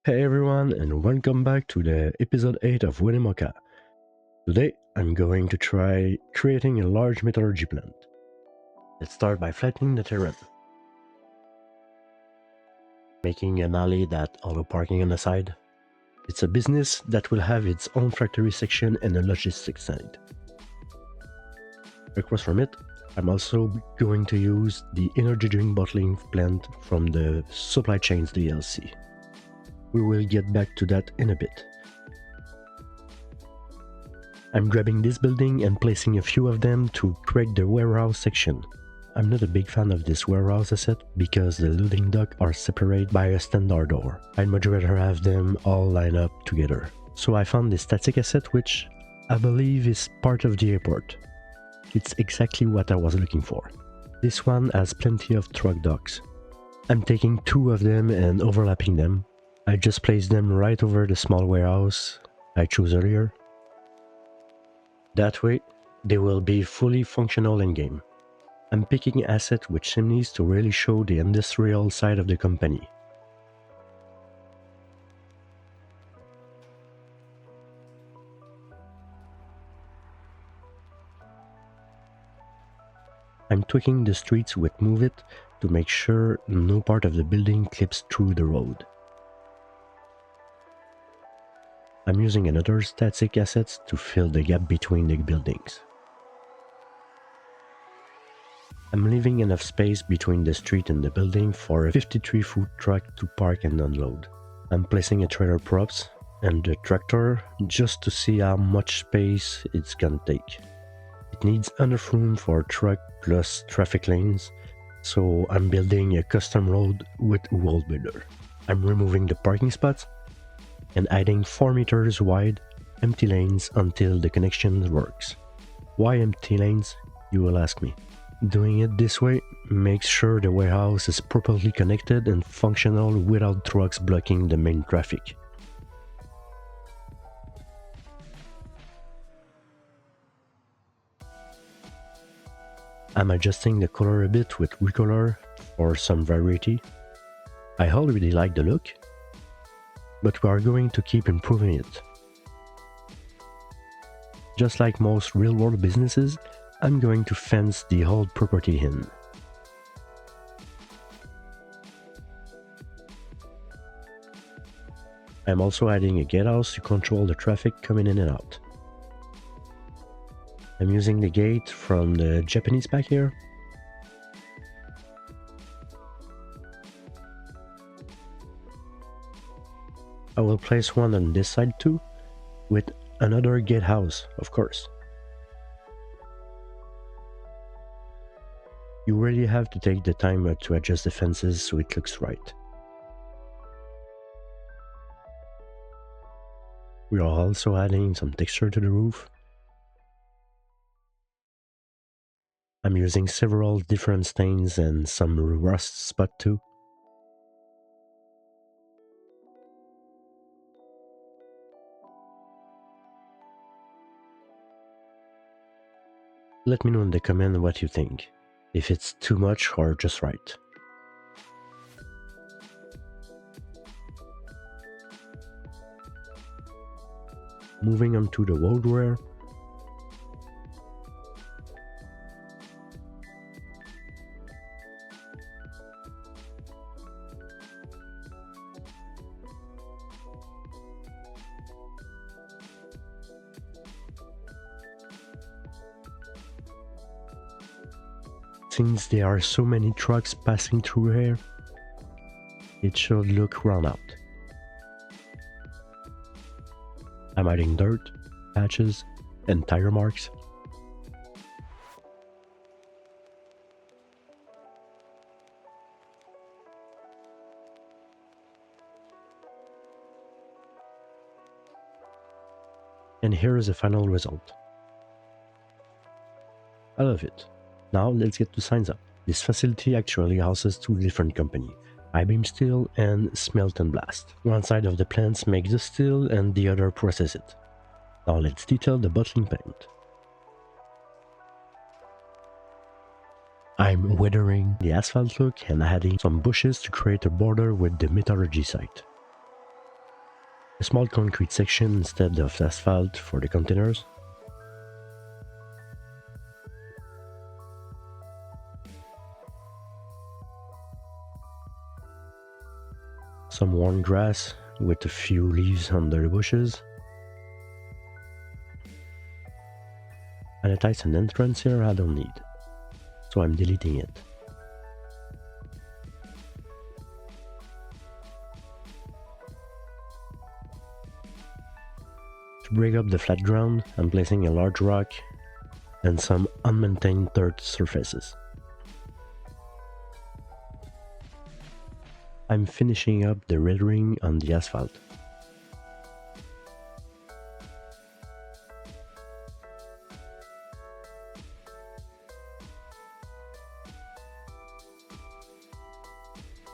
Hey everyone, and welcome back to the episode 8 of Winnemuca. Today, I'm going to try creating a large metallurgy plant. Let's start by flattening the terrain. Making an alley that auto parking on the side. It's a business that will have its own factory section and a logistics side. Across from it, I'm also going to use the energy drink bottling plant from the supply chains DLC. We will get back to that in a bit. I'm grabbing this building and placing a few of them to create the warehouse section. I'm not a big fan of this warehouse asset because the loading dock are separated by a standard door. I'd much rather have them all line up together. So I found this static asset which I believe is part of the airport. It's exactly what I was looking for. This one has plenty of truck docks. I'm taking two of them and overlapping them. I just placed them right over the small warehouse I chose earlier. That way, they will be fully functional in-game. I'm picking assets with chimneys to really show the industrial side of the company. I'm tweaking the streets with Move It to make sure no part of the building clips through the road. I'm using another static asset to fill the gap between the buildings. I'm leaving enough space between the street and the building for a 53-foot truck to park and unload. I'm placing a trailer props and the tractor just to see how much space it's gonna take. It needs enough room for a truck plus traffic lanes, so I'm building a custom road with a wall builder. I'm removing the parking spots and adding 4 meters wide empty lanes until the connection works. Why empty lanes, you will ask me. Doing it this way makes sure the warehouse is properly connected and functional without trucks blocking the main traffic. I'm adjusting the color a bit with Recolor for some variety. I already like the look, but we are going to keep improving it. Just like most real-world businesses, I'm going to fence the whole property in. I'm also adding a gatehouse to control the traffic coming in and out. I'm using the gate from the Japanese pack here. I will place one on this side too, with another gatehouse, of course. You really have to take the time to adjust the fences so it looks right. We are also adding some texture to the roof. I'm using several different stains and some rust spot too. Let me know in the comment what you think, if it's too much or just right. Moving on to the roadware. Since there are so many trucks passing through here, it should look run out. I'm adding dirt, patches, and tire marks. And here is the final result. I love it. Now let's get to signs up. This facility actually houses two different companies, I-beam steel and smelt and blast. One side of the plants makes the steel and the other process it. Now let's detail the bottling plant. I'm weathering the asphalt look and adding some bushes to create a border with the metallurgy site. A small concrete section instead of asphalt for the containers. Some worn grass with a few leaves under the bushes. And it has an entrance here I don't need, so I'm deleting it. To break up the flat ground, I'm placing a large rock and some unmaintained dirt surfaces. I'm finishing up the red ring on the asphalt.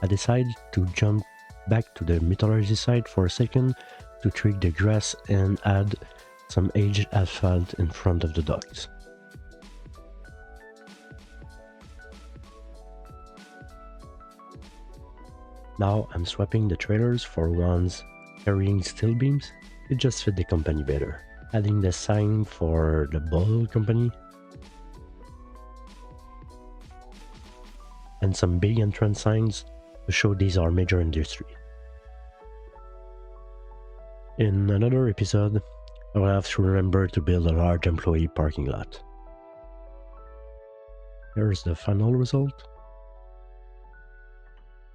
I decide to jump back to the metallurgy site for a second to trig the grass and add some aged asphalt in front of the docks. Now I'm swapping the trailers for ones carrying steel beams. It just fit the company better. Adding the sign for the ball company and some big entrance signs to show these are major industry. In another episode, I will have to remember to build a large employee parking lot. Here's the final result.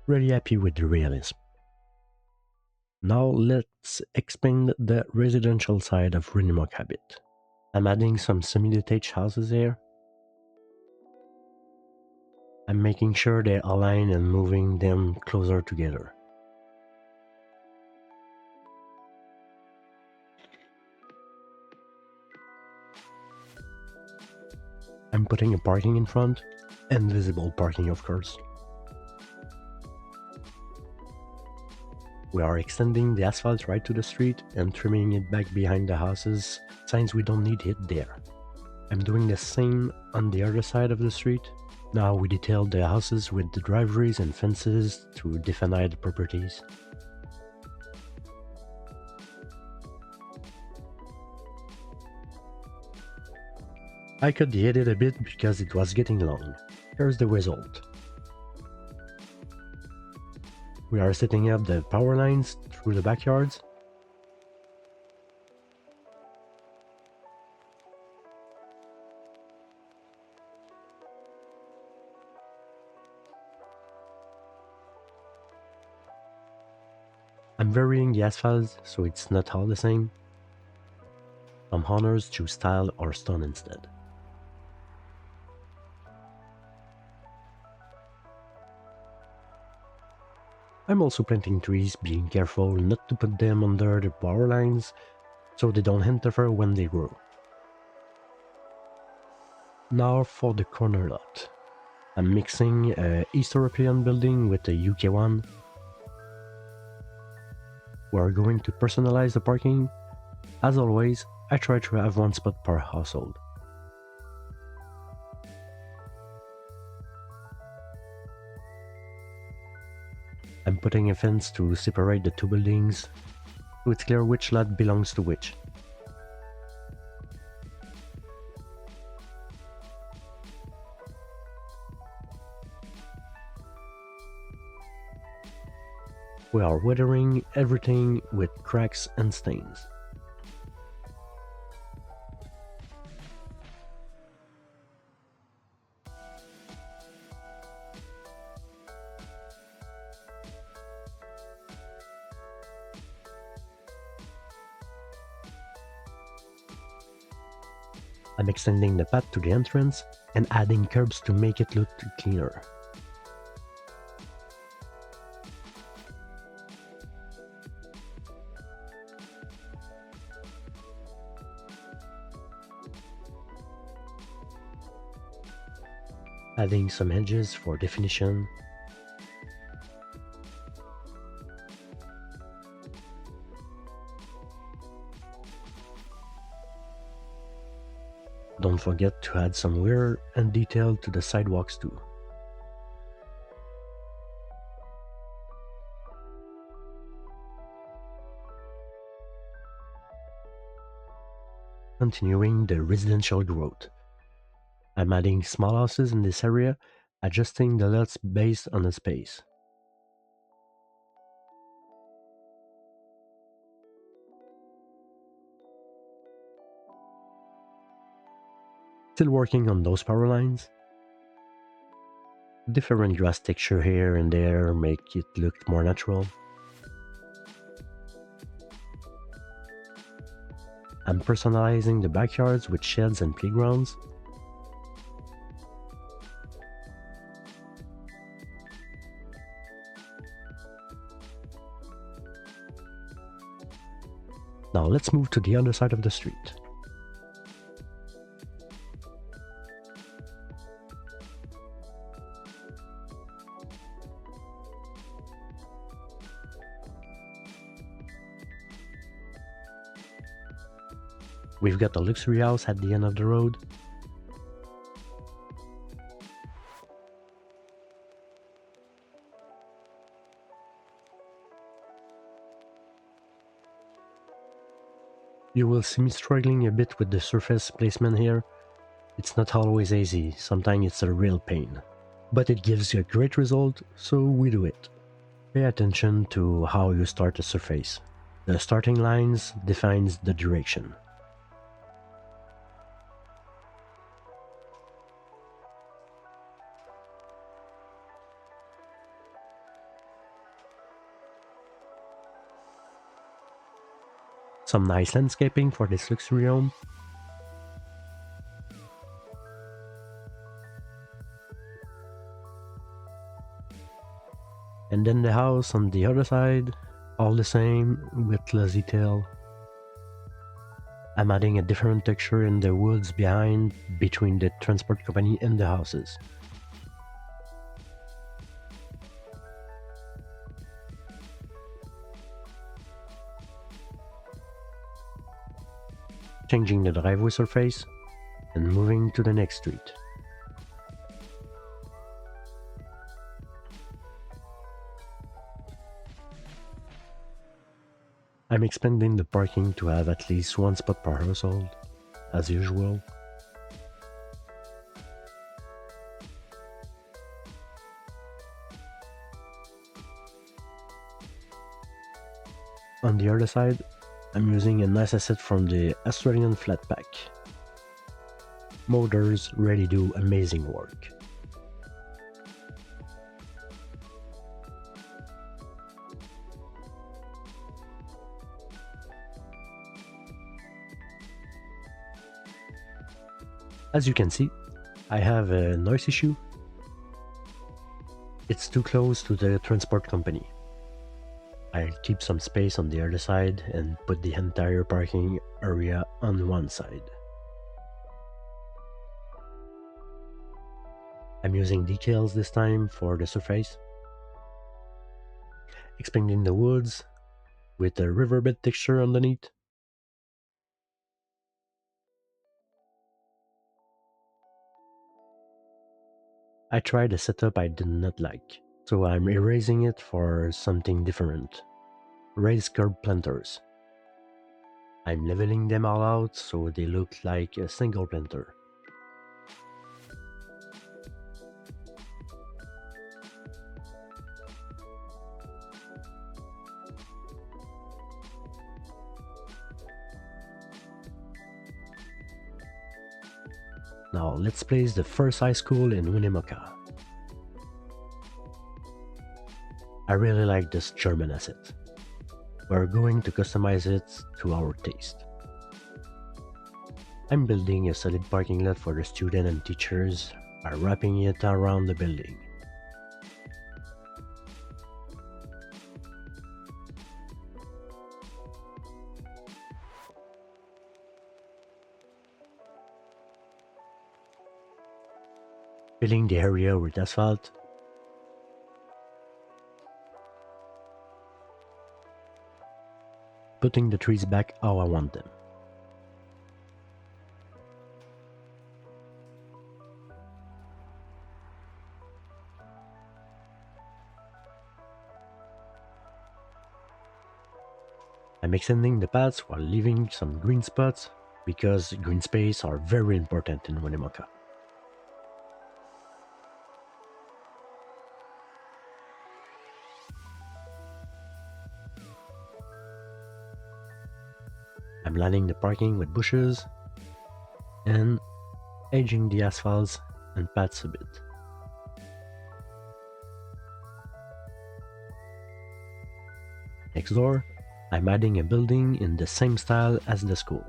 Really happy with the realism. Now let's expand the residential side of Winnemuca a bit. I'm adding some semi-detached houses here. I'm making sure they align and moving them closer together. I'm putting a parking in front, and visible parking of course. We are extending the asphalt right to the street and trimming it back behind the houses, since we don't need it there. I'm doing the same on the other side of the street. Now we detailed the houses with the driveways and fences to define the properties. I cut the edit a bit because it was getting long. Here's the result. We are setting up the power lines through the backyards. I'm varying the asphalt so it's not all the same. Some owners choose tile or stone instead. I'm also planting trees, being careful not to put them under the power lines so they don't interfere when they grow. Now for the corner lot. I'm mixing a East European building with a UK one. We're going to personalize the parking. As always, I try to have one spot per household. I'm putting a fence to separate the two buildings, so it's clear which lot belongs to which. We are weathering everything with cracks and stains. I'm extending the path to the entrance and adding curbs to make it look cleaner. Adding some edges for definition. Don't forget to add some wear and detail to the sidewalks too. continuing the residential growth. I'm adding small houses in this area, adjusting the lots based on the space. Still working on those power lines. Different grass texture here and there make it look more natural. I'm personalizing the backyards with sheds and playgrounds. Now let's move to the other side of the street. We've got a luxury house at the end of the road. You will see me struggling a bit with the surface placement here. It's not always easy, sometimes it's a real pain. But it gives you a great result, so we do it. Pay attention to how you start a surface. The starting lines defines the direction. Some nice landscaping for this luxury home. And then the house on the other side, all the same, with less detail. I'm adding a different texture in the woods behind, between the transport company and the houses. Changing the driveway surface, and moving to the next street. I'm expanding the parking to have at least one spot per household, as usual. On the other side, I'm using a nice asset from the Australian Flatpack. Motors really do amazing work. As you can see, I have a noise issue. It's too close to the transport company. I'll keep some space on the other side and put the entire parking area on one side. I'm using decals this time for the surface. Expanding the woods with a riverbed texture underneath. I tried a setup I did not like, so I'm erasing it for something different. Raised curb planters. I'm leveling them all out so they look like a single planter. Now let's place the first high school in Winnemuca. I really like this German asset. We're going to customize it to our taste. I'm building a solid parking lot for the students and teachers by wrapping it around the building. Filling the area with asphalt. Putting the trees back how I want them. I'm extending the paths while leaving some green spots, because green space are very important in Winnemuca. I'm lining the parking with bushes and edging the asphalts and paths a bit. Next door, I'm adding a building in the same style as the school.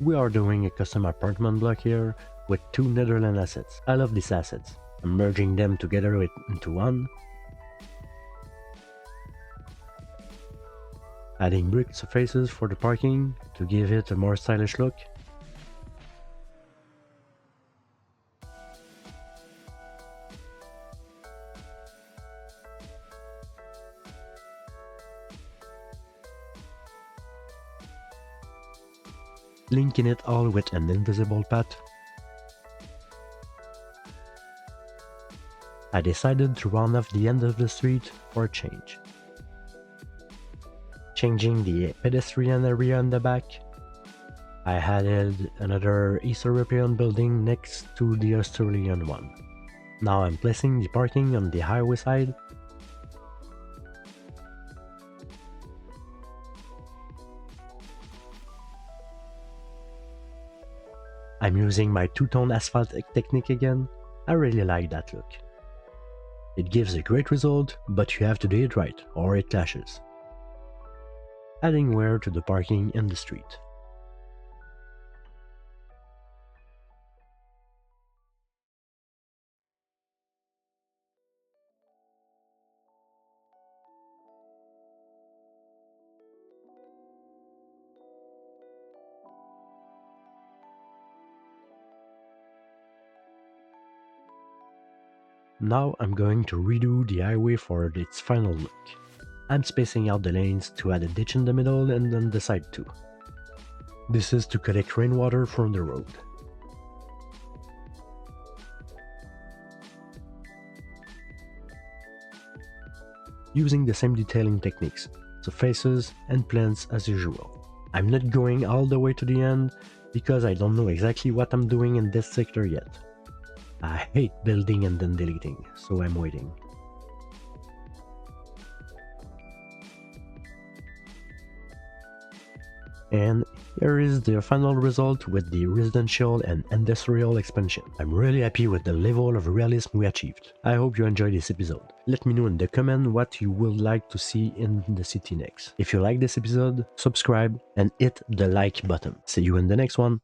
We are doing a custom apartment block here with 2 Netherlands assets. I love these assets. I'm merging them together into one, adding brick surfaces for the parking to give it a more stylish look. Linking it all with an invisible path. I decided to round off the end of the street for a change. Changing the pedestrian area in the back, I added another East European building next to the Australian one. Now I'm placing the parking on the highway side. I'm using my two-tone asphalt technique again. I really like that look. It gives a great result, but you have to do it right, or it clashes. Adding wear to the parking in the street. Now I'm going to redo the highway for its final look. I'm spacing out the lanes to add a ditch in the middle and on the side too. This is to collect rainwater from the road. Using the same detailing techniques, surfaces and plants as usual. I'm not going all the way to the end because I don't know exactly what I'm doing in this sector yet. I hate building and then deleting, so I'm waiting. And here is the final result with the residential and industrial expansion. I'm really happy with the level of realism we achieved. I hope you enjoyed this episode. Let me know in the comment what you would like to see in the city next. If you like this episode, subscribe and hit the like button. See you in the next one.